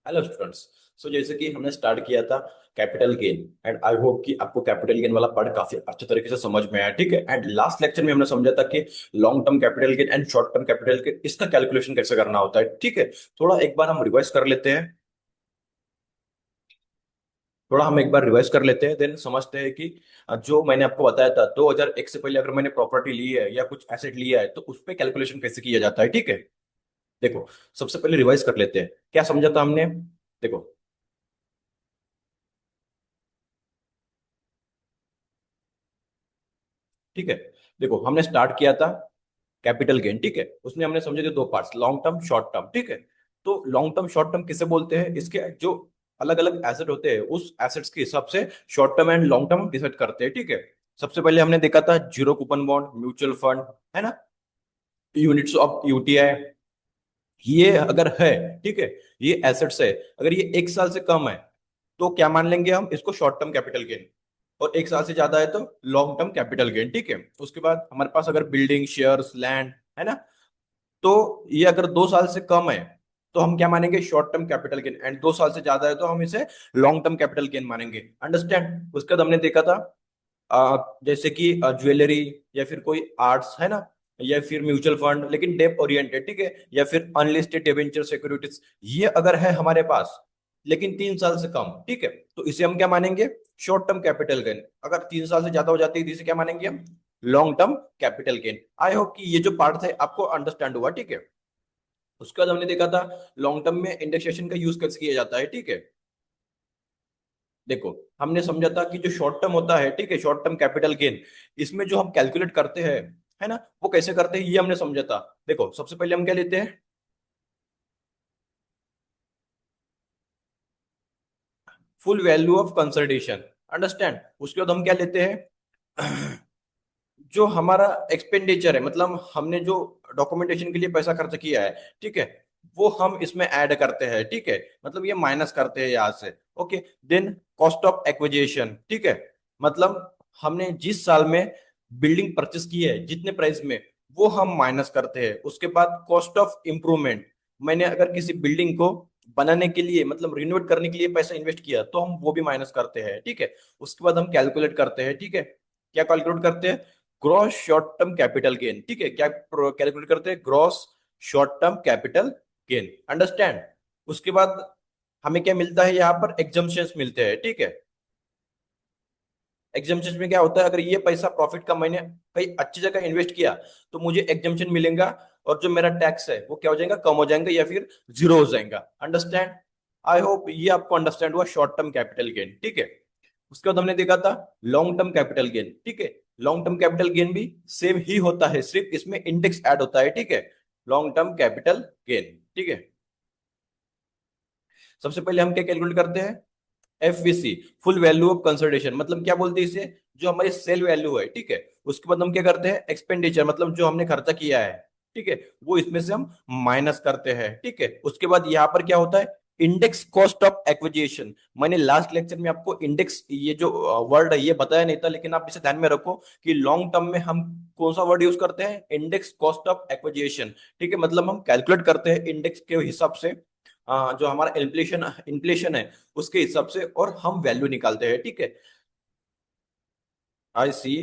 Hello students. सो जैसे कि हमने स्टार्ट किया था capital gain, and I hope कि आपको कैपिटल गेन वाला पार्ट काफी अच्छे तरीके से समझ में आया। ठीक है, एंड लास्ट लेक्चर में हमने समझा था कि long term capital gain and short term capital gain इसका कैलकुलेशन कैसे करना होता है। ठीक है, थोड़ा एक बार हम रिवाइज कर लेते हैं। थोड़ा हम एक बार रिवाइज कर लेते हैं, देन समझते हैं कि जो मैंने आपको बताया था 2001 से पहले अगर मैंने प्रॉपर्टी ली है या कुछ एसेट लिया है तो उस पर कैलकुलेशन कैसे किया जाता है। ठीक है, देखो, सबसे पहले रिवाइज कर लेते हैं क्या समझा था हमने। देखो, ठीक है, देखो हमने स्टार्ट किया था कैपिटल गेन। ठीक है, उसमें हमने समझे थे दो parts, long term short term. ठीक है, तो लॉन्ग टर्म शॉर्ट टर्म किसे बोलते हैं, इसके जो अलग अलग एसेट होते हैं उस एसेट्स के हिसाब से short term and long term decide करते हैं। ठीक है, सबसे पहले हमने देखा था zero coupon bond, mutual fund, है ना, यूनिट्स ऑफ यूटीआई। ये अगर है, ठीक है, ये एसेट्स है, अगर ये एक साल से कम है तो क्या मान लेंगे हम इसको शॉर्ट टर्म कैपिटल गेन, और एक साल से ज्यादा है तो लॉन्ग टर्म कैपिटल गेन। ठीक है, उसके बाद हमारे पास अगर बिल्डिंग, शेयर्स, लैंड है ना, तो ये अगर 2 साल से कम है तो हम क्या मानेंगे, short term capital gain, and 2 साल से ज्यादा है तो हम इसे लॉन्ग टर्म कैपिटल गेन मानेंगे। अंडरस्टैंड। उसके बाद हमने देखा था जैसे कि ज्वेलरी या फिर कोई आर्ट्स, है ना, या फिर म्यूचुअल फंड लेकिन डेप ओरिएंटेड, ठीक है, या फिर अनलिस्टेड डिबेंचर सिक्योरिटीज, ये अगर है हमारे पास लेकिन 3 साल से कम, ठीक है, तो इसे हम क्या मानेंगे, शॉर्ट टर्म कैपिटल गेन। अगर 3 साल से ज्यादा हो जाती है तो इसे क्या मानेंगे हम, long term capital gain. I hope कि ये जो पार्ट है आपको अंडरस्टैंड हुआ। ठीक है, उसके बाद हमने देखा था लॉन्ग टर्म में इंडेक्सेशन का यूज कैसे किया जाता है। ठीक है, देखो, हमने समझा था कि जो शॉर्ट टर्म होता है, ठीक है, शॉर्ट टर्म कैपिटल गेन, इसमें जो हम कैलकुलेट करते हैं, है ना, वो कैसे करते हैं ये हमने समझा था। देखो, सबसे पहले हम क्या लेते हैं, full value of consultation. Understand. उसके बाद हम क्या लेते हैं, जो हमारा एक्सपेंडिचर है, मतलब हमने जो डॉक्यूमेंटेशन के लिए पैसा खर्च किया है, ठीक है, वो हम इसमें ऐड करते हैं। ठीक है, मतलब ये माइनस करते हैं यहाँ से। Okay, then cost of acquisition, ठीक है, मतलब हमने जिस साल में बिल्डिंग परचेस की है जितने प्राइस में, वो हम माइनस करते हैं। उसके बाद कॉस्ट ऑफ इम्प्रूवमेंट, मैंने अगर किसी बिल्डिंग को बनाने के लिए, मतलब रिनोवेट करने के लिए पैसा इन्वेस्ट किया तो हम वो भी माइनस करते हैं। ठीक है, उसके बाद हम कैलकुलेट करते हैं, ठीक है, क्या कैलकुलेट करते हैं, gross short term capital gain. ठीक है, क्या कैलकुलेट करते हैं, gross short term capital gain. Understand. उसके बाद हमें क्या मिलता है, यहाँ पर एग्जम्पशंस मिलते हैं। ठीक है, एग्जम्पशंस में क्या होता है, अगर ये पैसा प्रॉफिट का मैंने कहीं अच्छी जगह इन्वेस्ट किया तो मुझे एग्जम्पशन मिलेगा, और जो मेरा टैक्स है वो क्या हो जाएगा, कम हो जाएगा या फिर जीरो हो जाएगा। अंडरस्टैंड। आई होप ये आपको अंडरस्टैंड हुआ शॉर्ट टर्म कैपिटल गेन। ठीक है, उसके बाद हमने देखा था लॉन्ग टर्म कैपिटल गेन। ठीक है, लॉन्ग टर्म कैपिटल गेन भी सेम ही होता है, सिर्फ इसमें इंडेक्स ऐड होता है। ठीक है, लॉन्ग टर्म कैपिटल गेन। ठीक है, सबसे पहले हम क्या कैलकुलेट करते हैं, एफवीसी, फुल वैल्यू ऑफ कंसिडरेशन, मतलब क्या बोलते हैं इसे, जो हमारी सेल वैल्यू है। ठीक है, उसके बाद हम क्या करते हैं, एक्सपेंडिचर, मतलब जो हमने खर्चा किया है, ठीक है, वो इसमें से हम माइनस करते हैं। ठीक है, उसके बाद यहाँ पर क्या होता है, इंडेक्स कॉस्ट ऑफ एक्विजिशन। मैंने लास्ट लेक्चर में आपको इंडेक्स, ये जो वर्ड है ये बताया नहीं था, लेकिन आप इसे ध्यान में रखो कि लॉन्ग टर्म में हम कौन सा वर्ड यूज करते हैं, इंडेक्स कॉस्ट ऑफ एक्विजिशन। ठीक है, मतलब हम कैलकुलेट करते हैं इंडेक्स के हिसाब से, जो हमारा इन्फ्लेशन इन्फ्लेशन है उसके हिसाब से, और हम वैल्यू निकालते हैं। ठीक है, आई सी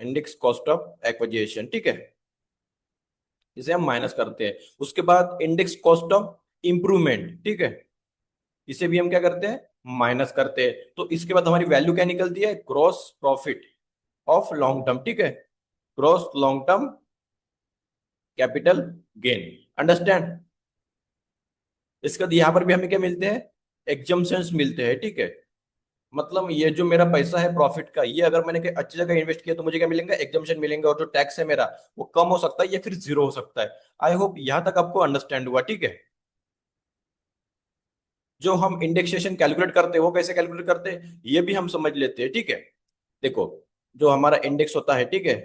इंडेक्स कॉस्ट ऑफ एक्विजिशन। ठीक है, इसे हम माइनस करते हैं। उसके बाद इंडेक्स कॉस्ट ऑफ इंप्रूवमेंट, ठीक है, इसे भी हम क्या करते हैं, माइनस करते हैं। तो इसके बाद हमारी वैल्यू क्या निकलती है, gross profit of long term. ठीक है, gross long term capital gain. Understand. इसके बाद यहाँ पर भी हमें क्या मिलते हैं, एग्जम्पशंस मिलते हैं। ठीक है, मतलब ये जो मेरा पैसा है प्रॉफिट का, ये अगर मैंने कहीं अच्छी जगह इन्वेस्ट किया तो मुझे क्या मिलेगा, एग्जम्पशन मिलेंगे, और जो टैक्स है मेरा वो कम हो सकता है या फिर जीरो हो सकता है। आई होप यहां तक आपको अंडरस्टैंड हुआ। ठीक है, जो हम इंडेक्सेशन कैलकुलेट करते हैं वो कैसे कैलकुलेट करते हैं ये भी हम समझ लेते हैं। ठीक है, देखो, जो हमारा इंडेक्स होता है, ठीक है,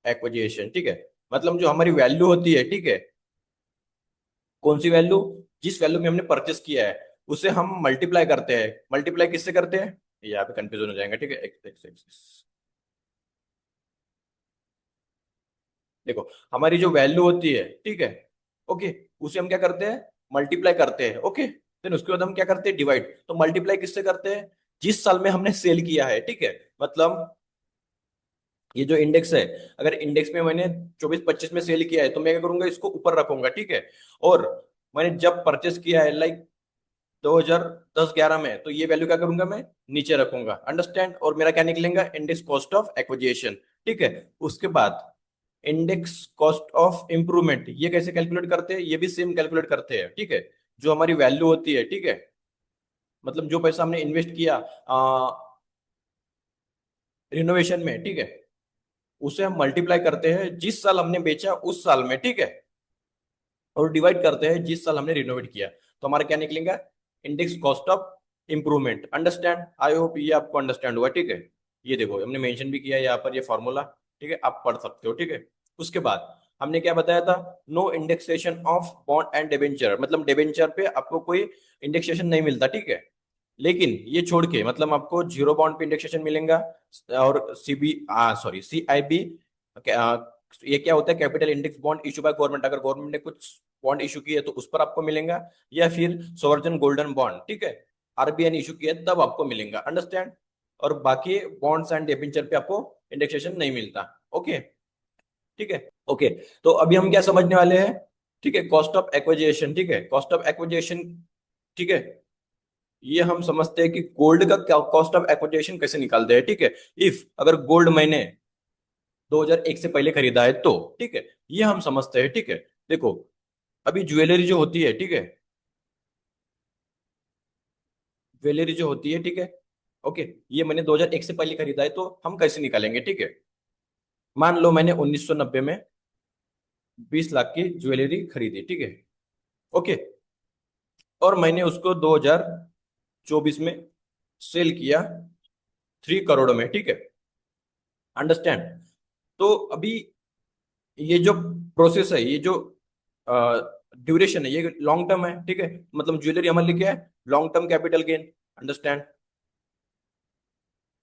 एक्विजिशन, ठीक है, मतलब जो हमारी वैल्यू होती है, ठीक है, कौन सी वैल्यू, जिस वैल्यू में हमने परचेस किया है उसे हम मल्टीप्लाई करते हैं। मल्टीप्लाई किससे करते हैं, ये यहाँ पे कंफ्यूजन हो जाएगा। ठीक है, देखो, हमारी जो वैल्यू होती है, ठीक है, ओके, उसे हम क्या करते हैं, मल्टीप्लाई करते हैं, ओके। देन उसके बाद हम क्या करते हैं, डिवाइड। तो मल्टीप्लाई किससे करते हैं, जिस साल में हमने सेल किया है, ठीक है। मतलब ये जो इंडेक्स है, अगर इंडेक्स में मैंने 24-25 में सेल किया है तो मैं क्या करूंगा, इसको ऊपर रखूंगा, ठीक है। और मैंने जब परचेस किया है लाइक 2010-11 में, तो ये वैल्यू क्या करूंगा मैं, नीचे रखूंगा, अंडरस्टैंड। और मेरा क्या निकलेगा, इंडेक्स कॉस्ट ऑफ एक्विजिशन, ठीक है। उसके बाद इंडेक्स कॉस्ट ऑफ इंप्रूवमेंट, ये कैसे कैलकुलेट करते हैं, ये भी सेम कैलकुलेट करते हैं, ठीक है। जो हमारी वैल्यू होती है, ठीक है, मतलब जो पैसा हमने इन्वेस्ट किया रिनोवेशन में, ठीक है, उसे हम मल्टीप्लाई करते हैं जिस साल हमने बेचा उस साल में, ठीक है। और डिवाइड करते हैं जिस साल हमने रिनोवेट किया, तो हमारा क्या निकलेगा, index cost of improvement, understand. I hope ये आपको अंडरस्टैंड हुआ, ठीक है। ये देखो हमने मेंशन भी किया है यहाँ पर ये फॉर्मूला, ठीक है, आप पढ़ सकते हो, ठीक है। उसके बाद हमने क्या बताया था, no indexation of bond and debenture, मतलब डिबेंचर पे आपको कोई इंडेक्सेशन नहीं मिलता, ठीक है। लेकिन ये छोड़ के मतलब आपको जीरो बॉन्ड पे इंडेक्सेशन मिलेगा, और सीबी सॉरी सीआईबी, ये क्या होता है, capital index bond issue by government, अगर गवर्नमेंट ने कुछ बॉन्ड इशू किया है तो उस पर आपको मिलेगा, या फिर सोवरजन गोल्डन बॉन्ड, ठीक है, आरबीआई ने इशू किया है तब आपको मिलेगा, अंडरस्टैंड। और बाकी बॉन्ड्स एंड डिबेंचर पे आपको इंडेक्सेशन नहीं मिलता, ओके, ठीक है, ओके। तो अभी हम क्या समझने वाले हैं, ठीक है, कॉस्ट ऑफ एक्विजिशन, ठीक है, कॉस्ट ऑफ एक्विजिशन, ठीक है। ये हम समझते हैं कि गोल्ड का कॉस्ट ऑफ एक्विजिशन कैसे निकालते हैं, ठीक है। इफ अगर गोल्ड मैंने 2001 से पहले खरीदा है तो, ठीक है, ये हम समझते हैं, ठीक है। देखो अभी ज्वेलरी जो होती है, ठीक है, ज्वेलरी जो होती है, ठीक है, ओके, ये मैंने 2001 से पहले खरीदा है तो हम कैसे निकालेंगे, ठीक है। मान लो मैंने 1990 में 20 लाख की ज्वेलरी खरीदी, ठीक है, ओके। और मैंने उसको 2024 में सेल किया 3 करोड़ में, ठीक है, अंडरस्टैंड। तो अभी ये जो प्रोसेस है, ये जो ड्यूरेशन है, ये लॉन्ग टर्म है, ठीक है। मतलब ज्वेलरी हमारे लिए क्या है, long term capital gain, understand.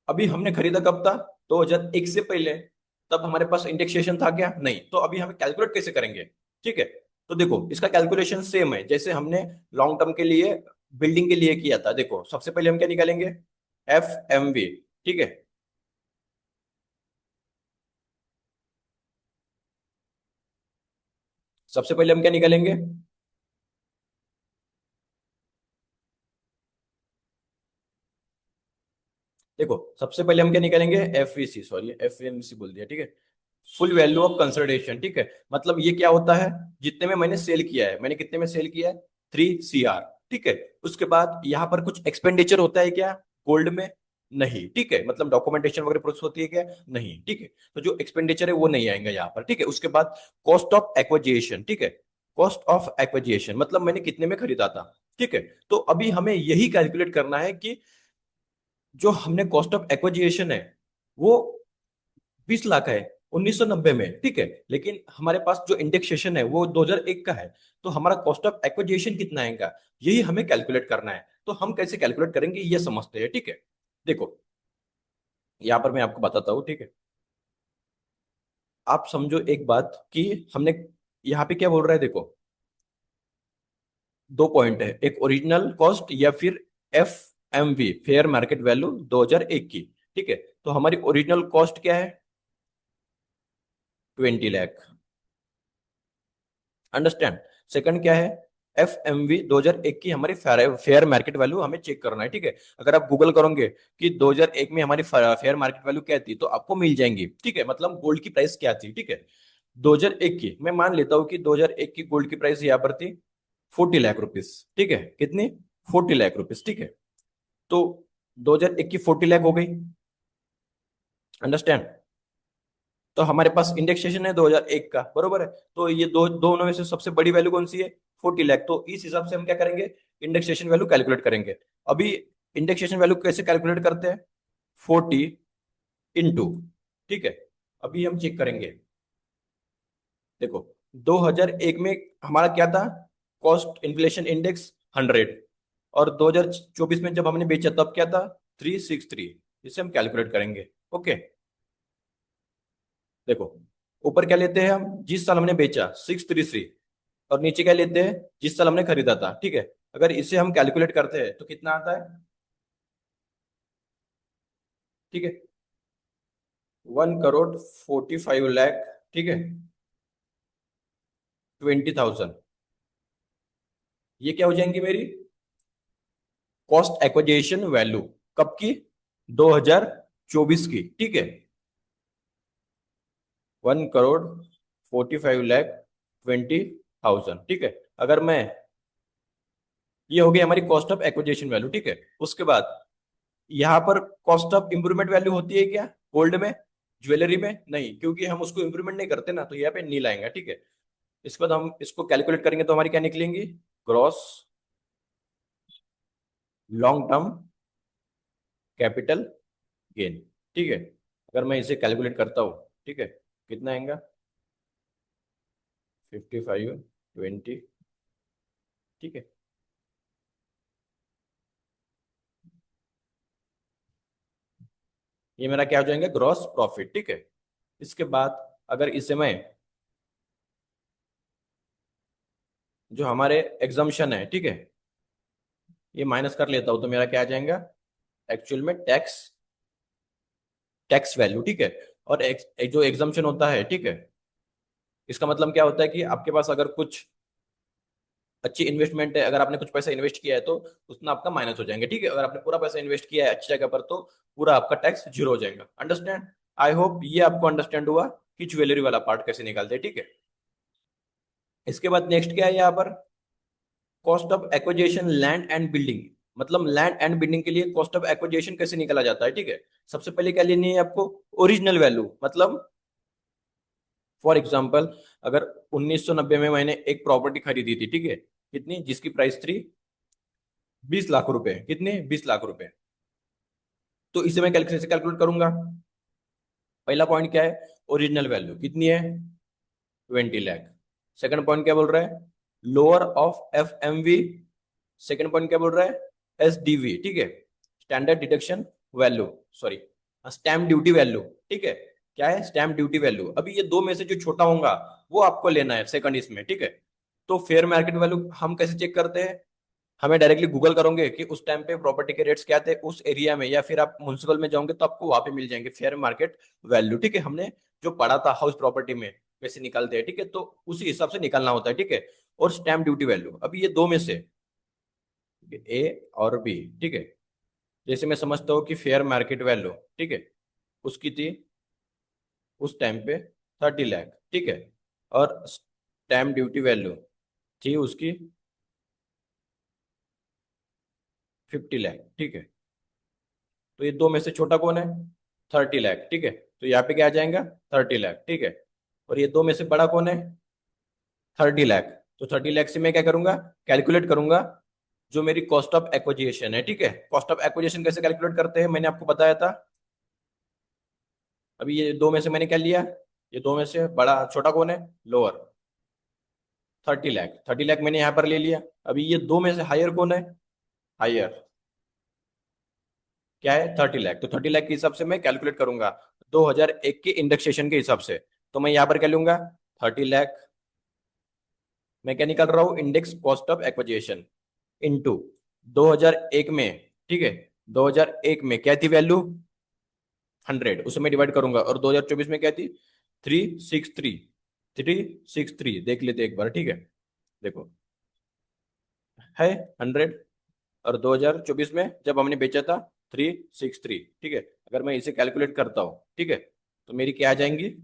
अभी हमने खरीदा कब था, 2001 से पहले, तब हमारे पास इंडेक्सेशन था क्या, नहीं। तो अभी हमें कैलकुलेट कैसे करेंगे, ठीक है। तो देखो इसका कैलकुलेशन सेम है जैसे हमने लॉन्ग टर्म के लिए, बिल्डिंग के लिए किया था। देखो सबसे पहले हम क्या निकालेंगे, FMV, ठीक है। सबसे पहले हम क्या निकालेंगे, देखो सबसे पहले हम क्या निकालेंगे, FVC, सॉरी FMC बोल दिया, ठीक है, फुल वैल्यू ऑफ कंसिडरेशन, ठीक है। मतलब ये क्या होता है, जितने में मैंने सेल किया है, मैंने कितने में सेल किया है, 3 CR, ठीक है। उसके बाद यहाँ पर कुछ एक्सपेंडिचर होता है क्या, गोल्ड में, नहीं, ठीक है। मतलब डॉक्यूमेंटेशन वगैरह प्रोसेस होती है क्या, नहीं, ठीक है। तो जो एक्सपेंडिचर है वो नहीं आएंगे यहाँ पर, ठीक है। उसके बाद कॉस्ट ऑफ एक्विजिशन, ठीक है, कॉस्ट ऑफ एक्विजिशन मतलब मैंने कितने में खरीदा था, ठीक है। तो अभी हमें यही कैलकुलेट करना है कि जो हमने कॉस्ट ऑफ एक्विजिशन है वो 20 लाख है 1990 में, ठीक है। लेकिन हमारे पास जो इंडेक्सेशन है वो 2001 का है, तो हमारा कॉस्ट ऑफ एक्विजिशन कितना आएगा, यही हमें कैलकुलेट करना है। तो हम कैसे कैलकुलेट करेंगे ये समझते हैं, ठीक है। देखो यहाँ पर मैं आपको बताता हूँ, ठीक है। आप समझो एक बात कि हमने यहाँ पे क्या बोल रहा है, देखो दो पॉइंट है, एक ओरिजिनल कॉस्ट या फिर FMV, फेयर मार्केट वैल्यू 2001 की, ठीक है। तो हमारी ओरिजिनल कॉस्ट क्या है, 20 लाख, अंडरस्टैंड। सेकंड क्या है, FMV 2001 की हमारी फेयर मार्केट वैल्यू हमें चेक करना है, ठीक है। अगर आप गूगल करोगे कि 2001 में हमारी फेयर मार्केट वैल्यू क्या थी तो आपको मिल जाएंगी, ठीक है। मतलब गोल्ड की प्राइस क्या थी, ठीक है। 2001 की मैं मान लेता हूँ कि 2001 की गोल्ड की प्राइस यहाँ पर थी 40 लाख रुपीस, ठीक है, कितनी, 40 लाख रुपीस, ठीक है। तो 2001 की 40 लाख हो गई, अंडरस्टैंड। तो हमारे पास इंडेक्सेशन है 2001 का, बरोबर है। तो ये दोनों में से सबसे बड़ी वैल्यू कौन सी है, 40 लाख। तो इस हिसाब से हम क्या करेंगे, इंडेक्सेशन वैल्यू कैलकुलेट करेंगे। अभी इंडेक्सेशन वैल्यू कैसे कैलकुलेट करते हैं, 40 इंटू, ठीक है। अभी हम चेक करेंगे, देखो 2001 में हमारा क्या था, कॉस्ट इन्फ्लेशन इंडेक्स 100, और 2024 में जब हमने बेचा तब क्या था, 363। इसे हम कैलकुलेट करेंगे, ओके। देखो ऊपर क्या लेते हैं हम, जिस साल हमने बेचा 633, और नीचे क्या लेते हैं, जिस साल हमने खरीदा था, ठीक है। अगर इसे हम कैलकुलेट करते हैं तो कितना आता है, ठीक है, 1,45,00,000, ठीक है, 20,000। ये क्या हो जाएंगी मेरी कॉस्ट एक्विजिशन वैल्यू, कब की, 2024 की, ठीक है। 1,45,20,000, ठीक है। अगर मैं, ये हो गई हमारी कॉस्ट ऑफ एक्विजिशन वैल्यू, ठीक है। उसके बाद यहाँ पर कॉस्ट ऑफ इंप्रूवमेंट वैल्यू होती है क्या, गोल्ड में, ज्वेलरी में नहीं, क्योंकि हम उसको इंप्रूवमेंट नहीं करते ना, तो यहाँ पे नहीं लाएंगे, ठीक है। इसके बाद हम इसको कैलकुलेट करेंगे तो हमारी क्या निकलेंगी, gross long term capital gain, ठीक है। अगर मैं इसे कैलकुलेट करता हूँ, ठीक है, कितना आएगा, 55,20, ठीक है। ये मेरा क्या हो जाएगा, ग्रॉस प्रॉफिट, ठीक है। इसके बाद अगर इसे मैं, जो हमारे एग्जाम्पशन है, ठीक है, ये माइनस कर लेता हूं तो मेरा क्या आ जाएगा, एक्चुअल में टैक्स टैक्स वैल्यू, ठीक है। और जो एग्जाम्पशन होता है, ठीक है, इसका मतलब क्या होता है कि आपके पास अगर कुछ अच्छी इन्वेस्टमेंट है, अगर आपने कुछ पैसा इन्वेस्ट किया है तो उतना आपका माइनस हो जाएंगे, ठीक है। अगर आपने पूरा पैसा इन्वेस्ट किया है अच्छी जगह पर तो पूरा आपका टैक्स जीरो हो जाएगा, अंडरस्टैंड। आई होप ये आपको अंडरस्टैंड हुआ कि ज्वेलरी वाला पार्ट कैसे निकालते हैं, ठीक है। इसके बाद नेक्स्ट क्या है यहाँ पर, cost of acquisition land and building, मतलब लैंड एंड बिल्डिंग के लिए कॉस्ट ऑफ एक्विजिशन कैसे निकाला जाता है, ठीक है। सबसे पहले क्या लेनी है आपको, ओरिजिनल वैल्यू, मतलब फॉर एग्जाम्पल अगर 1990 में मैंने एक प्रॉपर्टी खरीदी थी, ठीक है, कितनी, जिसकी प्राइस थी 20 लाख रुपए, कितने, 20 लाख रुपए। तो इसे मैं कैलकुलेट से कैलकुलेट करूंगा। पहला पॉइंट क्या है, ओरिजिनल वैल्यू कितनी है, 20 लाख। सेकंड पॉइंट क्या बोल रहा है, lower of FMV। Second point क्या बोल रहा है, SDV, ठीक है, standard deduction value, sorry, stamp duty value, ठीक है। क्या है, स्टैम्प ड्यूटी वैल्यू। अभी ये दो में से जो छोटा होगा वो आपको लेना है सेकंड इसमें, ठीक है। तो फेयर मार्केट वैल्यू हम कैसे चेक करते हैं, हमें डायरेक्टली गूगल करोगे कि उस टाइम पे प्रॉपर्टी के रेट्स क्या थे उस एरिया में, या फिर आप म्युनिसिपल में जाओगे तो आपको वहां पे मिल जाएंगे फेयर मार्केट वैल्यू, ठीक है। हमने जो पढ़ा था हाउस प्रॉपर्टी में कैसे निकालते हैं, ठीक है, तो उसी हिसाब से निकालना होता है, ठीक है। और स्टैम्प ड्यूटी वैल्यू, अभी ये दो में से A और B, ठीक है। जैसे मैं समझता हूँ कि फेयर मार्केट वैल्यू, ठीक है, उसकी थी उस टाइम पे 30 लाख, ठीक है। और स्टैम्प ड्यूटी वैल्यू थी उसकी 50 लाख, ठीक है। तो ये दो में से छोटा कौन है, 30 लाख, ठीक है। तो यहाँ पे क्या आ जाएगा, 30 लाख, ठीक है। और ये दो में से बड़ा कौन है, 30 लाख। तो 30 लाख से मैं क्या करूंगा, कैलकुलेट करूंगा जो मेरी कॉस्ट ऑफ एक्विजिशन है, ठीक है। कॉस्ट ऑफ एक्विजिशन कैसे कैलकुलेट करते हैं मैंने आपको बताया था। अभी ये दो में से मैंने क्या लिया, ये दो में से बड़ा छोटा कौन है, लोअर, 30 लाख। 30 लाख मैंने यहाँ पर ले लिया। अभी ये दो में से हायर कौन है, हायर क्या है, 30 लाख। तो 30 लाख के हिसाब से मैं कैलकुलेट करूंगा 2001 के इंडेक्सेशन के हिसाब से। तो मैं यहाँ पर क्या लूंगा, 30 लाख, मैं क्या निकाल रहा हूँ, index cost of acquisition into 2001 में, ठीक है। 2001 में क्या थी वैल्यू, 100, उसे मैं डिवाइड करूंगा। और 2024 में क्या थी, 363, 363 देख लेते एक बार, ठीक है। देखो है 100, और 2024 में जब हमने बेचा था 363, ठीक है। अगर मैं इसे कैलकुलेट करता हूँ, ठीक है, तो मेरी क्या आ जाएंगी,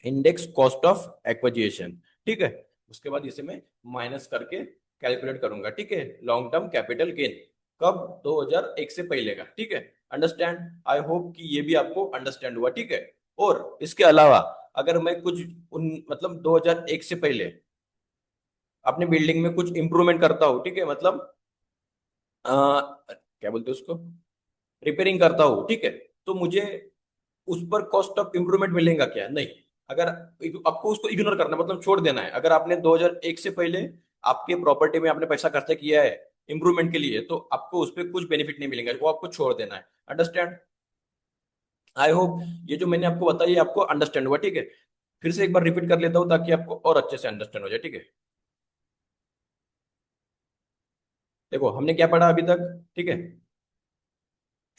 इंडेक्स कॉस्ट ऑफ एक्विजिशन, ठीक है। उसके बाद इसे मैं माइनस करके कैलकुलेट करूंगा, ठीक है, लॉन्ग टर्म कैपिटल गेन, कब, 2001 से पहले का, ठीक है। अंडरस्टैंड, आई होप कि ये भी आपको अंडरस्टैंड हुआ, ठीक है। और इसके अलावा अगर मैं कुछ उन मतलब 2001 से पहले अपनी बिल्डिंग में कुछ इंप्रूवमेंट करता हूँ, ठीक है, मतलब क्या बोलते हैं उसको, रिपेयरिंग करता हूँ, ठीक है, तो मुझे उस पर कॉस्ट ऑफ इंप्रूवमेंट मिलेगा क्या, नहीं। अगर आपको उसको इग्नोर करना है, मतलब छोड़ देना है। अगर आपने 2001 से पहले आपके प्रॉपर्टी में आपने पैसा खर्चा किया है इंप्रूवमेंट के लिए, तो आपको उस पर कुछ बेनिफिट नहीं मिलेगा, वो आपको छोड़ देना है, अंडरस्टैंड। आई होप ये जो मैंने आपको बताया ये आपको अंडरस्टैंड हुआ, ठीक है। फिर से एक बार रिपीट कर लेता हूँ ताकि आपको और अच्छे से अंडरस्टैंड हो जाए, ठीक है। देखो हमने क्या पढ़ा अभी तक, ठीक है।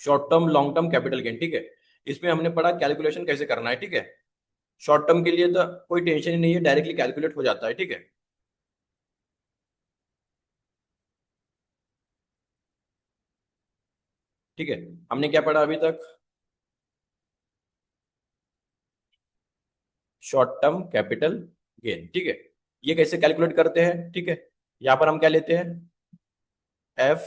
Short term, long term, capital gain, ठीक है। इसमें हमने पढ़ा कैलकुलेशन कैसे करना है, ठीक है। शॉर्ट टर्म के लिए तो कोई टेंशन ही नहीं है, डायरेक्टली कैलकुलेट हो जाता है, ठीक है। ठीक है, हमने क्या पढ़ा अभी तक, शॉर्ट टर्म कैपिटल गेन, ठीक है। ये कैसे कैलकुलेट करते हैं, ठीक है। यहाँ पर हम क्या लेते हैं, F,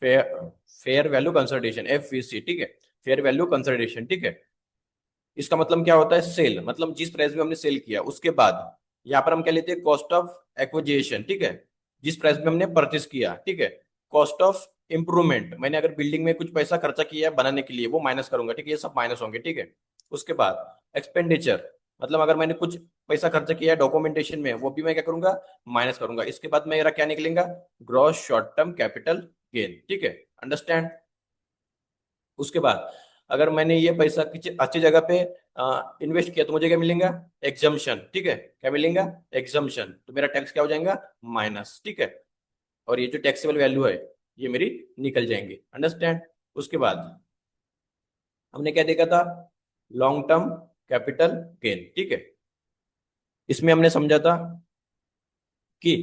fair, fair value consultation, FVC, ठीक है। फेयर वैल्यू कंसल्टेशन, ठीक है। इसका मतलब क्या होता है, सेल, मतलब जिस प्राइस में हमने सेल किया उसके बाद यहाँ पर हम क्या लेते हैं, कॉस्ट ऑफ एक्विजिशन, ठीक है। जिस प्राइस में हमने परचेस किया, ठीक है। कॉस्ट ऑफ इंप्रूवमेंट, मैंने अगर बिल्डिंग में कुछ पैसा खर्चा किया है बनाने के लिए, वो माइनस करूंगा, ठीक है। ये सब माइनस होंगे, ठीक है। उसके बाद एक्सपेंडिचर, मतलब अगर मैंने कुछ पैसा खर्चा किया है डॉक्यूमेंटेशन में, वो भी मैं क्या करूंगा, माइनस करूंगा। इसके बाद मेरा क्या निकलेगा, gross short term capital gain, ठीक है। अंडरस्टैंड। उसके बाद अगर मैंने ये पैसा किसी अच्छी जगह पे इन्वेस्ट किया तो मुझे क्या मिलेगा, एग्जम्पशन, ठीक है। क्या मिलेगा, एग्जम्पशन, तो मेरा टैक्स क्या हो जाएगा, माइनस, ठीक है। और ये जो टैक्सेबल वैल्यू है ये मेरी निकल जाएंगी, अंडरस्टैंड। उसके बाद हमने क्या देखा था, लॉन्ग टर्म कैपिटल गेन, ठीक है। इसमें हमने समझा था कि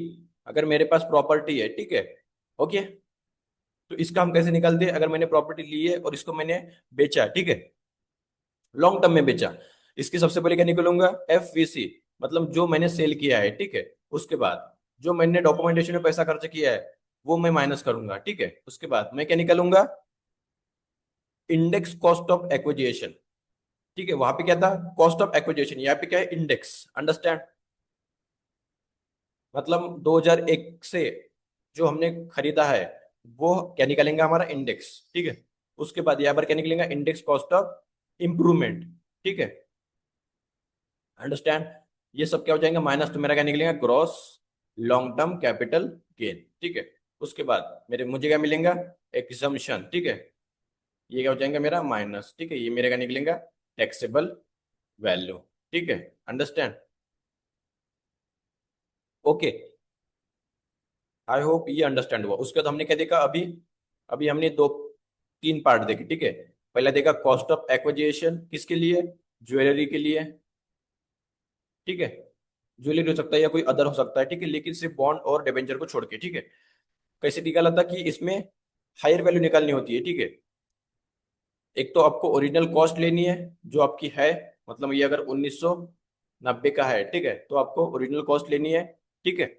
अगर मेरे पास प्रॉपर्टी है, ठीक है, ओके, तो इसका हम कैसे निकालते हैं, अगर मैंने प्रॉपर्टी ली है और इसको मैंने बेचा, ठीक है, लॉन्ग टर्म में बेचा, इसकी सबसे पहले क्या निकलूंगा, FVC, मतलब जो मैंने सेल किया है, ठीक है। उसके बाद जो मैंने डॉक्यूमेंटेशन में पैसा खर्च किया है वो मैं माइनस करूंगा, ठीक है। उसके बाद मैं क्या निकालूंगा, इंडेक्स कॉस्ट ऑफ एक्विजिशन, ठीक है। वहां पे क्या था, कॉस्ट ऑफ एक्विजिशन, यहाँ पे क्या है, इंडेक्स, अंडरस्टैंड। मतलब 2001 से जो हमने खरीदा है वो क्या निकलेगा, हमारा इंडेक्स, ठीक है। उसके बाद यहाँ पर क्या निकलेगा, इंडेक्स कॉस्ट ऑफ इंप्रूवमेंट, ठीक है। अंडरस्टैंड। ये सब क्या हो जाएगा, माइनस, तो मेरा क्या निकलेगा, gross long term capital gain, ठीक है। उसके बाद मेरे मुझे क्या मिलेगा, एग्जम्पशन, ठीक है। ये क्या हो जाएगा मेरा माइनस, ठीक है। ये मेरे का निकलेगा टैक्सेबल वैल्यू, ठीक है। अंडरस्टैंड। ओके, आई होप ये अंडरस्टैंड हुआ। उसके बाद हमने क्या देखा अभी, अभी हमने दो तीन पार्ट देखे, ठीक है। पहला देखा कॉस्ट ऑफ एक्विजिशन, किसके लिए, ज्वेलरी के लिए, ठीक है। ज्वेलरी हो सकता है या कोई अदर हो सकता है, ठीक है, लेकिन सिर्फ बॉन्ड और डिबेंचर को छोड़ के, ठीक है। कैसे निकाला था कि इसमें हायर वैल्यू निकालनी होती है, ठीक है। एक तो आपको ओरिजिनल कॉस्ट लेनी है जो आपकी है, मतलब ये अगर 1990 का है, ठीक है, तो आपको ओरिजिनल कॉस्ट लेनी है, ठीक है।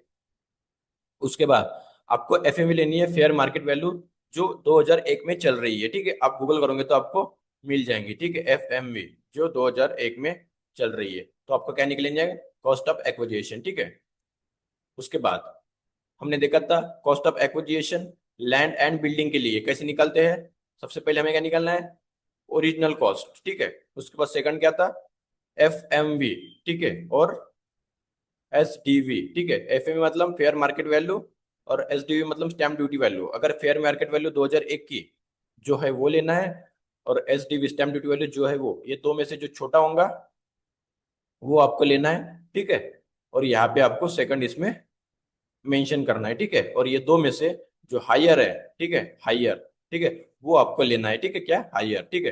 उसके बाद आपको FMV लेनी है, फेयर मार्केट वैल्यू, जो 2001 में चल रही है, ठीक है। आप गूगल करोगे तो आपको मिल जाएंगी, ठीक है। FMV जो 2001 में चल रही है, तो आपको क्या निकलेंगे, कॉस्ट ऑफ एक्विजिशन, ठीक है। उसके बाद हमने देखा था cost of acquisition land and building के लिए कैसे निकालते हैं। सबसे पहले हमें क्या निकालना है, ओरिजिनल कॉस्ट, ठीक है। उसके बाद सेकंड क्या था, FMV, ठीक है, और SDV, ठीक है। FMV मतलब फेयर मार्केट वैल्यू, और SDV मतलब स्टैम्प ड्यूटी वैल्यू। अगर फेयर मार्केट वैल्यू 2001 की जो है वो लेना है, और SDV स्टैम्प ड्यूटी वैल्यू जो है वो, ये दो में से जो छोटा होगा वो आपको लेना है, ठीक है। और यहाँ पे आपको सेकंड इसमें मेंशन करना है, ठीक है। और ये दो में से जो हायर है, ठीक है, हायर, ठीक है, वो आपको लेना है, ठीक है, क्या, हायर, ठीक है।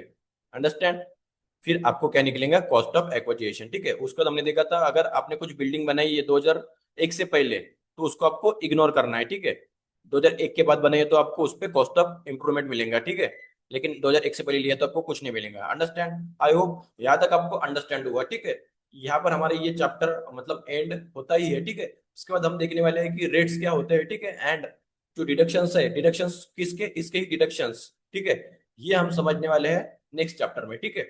अंडरस्टैंड। फिर आपको क्या निकलेगा, कॉस्ट ऑफ एक्विजिशन, ठीक है। उसको तो हमने देखा था अगर आपने कुछ बिल्डिंग बनाई है 2001 से पहले तो उसको आपको इग्नोर करना है, ठीक है। 2001 के बाद बनाई है तो आपको उस पर कॉस्ट ऑफ इंप्रूवमेंट मिलेगा, ठीक है। लेकिन 2001 से पहले लिया तो आपको कुछ नहीं मिलेगा, अंडरस्टैंड। आई होप यहाँ तक आपको अंडरस्टैंड हुआ, ठीक है। यहाँ पर हमारे ये चैप्टर मतलब एंड होता ही है, ठीक है। इसके बाद हम देखने वाले हैं कि रेट्स क्या होते हैं, ठीक है। एंड जो डिडक्शंस है, डिडक्शंस किसके, इसके ही डिडक्शंस, ठीक है। ये हम समझने वाले हैं नेक्स्ट चैप्टर में, ठीक है।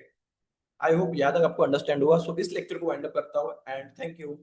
आई होप यहाँ तक आपको अंडरस्टैंड हुआ। सो इस लेक्चर को वाइंड अप करता हूँ एंड थैंक यू।